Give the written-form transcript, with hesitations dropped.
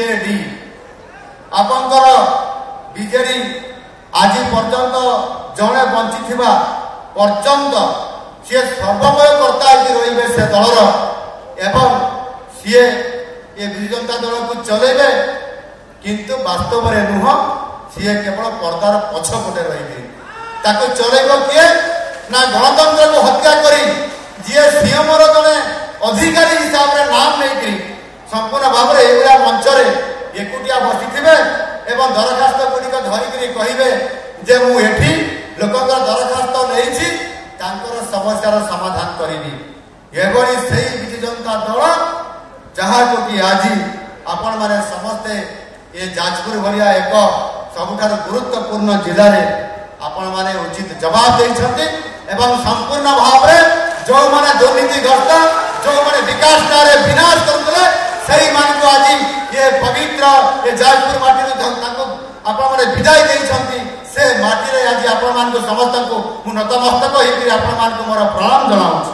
BJD ଆପଣଙ୍କର BJD आज पर्यंत जड़े बंची पर्यंत सी सर्वमय कर्ता रही से दलर एवं सी ये विजु जनता दल को चलेबे किंतु वास्तव में नुह सी केवल पर्दार पछपटे रही चलेब किए ना गणतंत्र को हत्या करी जी सीएम जड़े अधिकारी हिसाब से नाम नहीं संपूर्ण भाव में मंच एकुटिया बसी एवं दरखास्त गुड़िक धरिक कहे जे मुझे लोक दरखास्त नहीं समस्यार समाधान करी विजु जनता दल जहाँ को कि आज आपण मैंने समस्ते ये जाजपुर भाया एक सबुठार गुरुत्वपूर्ण जिले में आपण मैंने उचित जवाब देते एवं संपूर्ण भाव में जो मैंने दुर्नीतिग्रस्त जो मैंने विकास कार्य विनाश करुले सही मान को आज ये पवित्र ये जाजपुर माटी आपण विदाय देते से माटी आज आपण समस्त को नतमस्तक होकर आपण मोर प्रणाम जनाऊँ।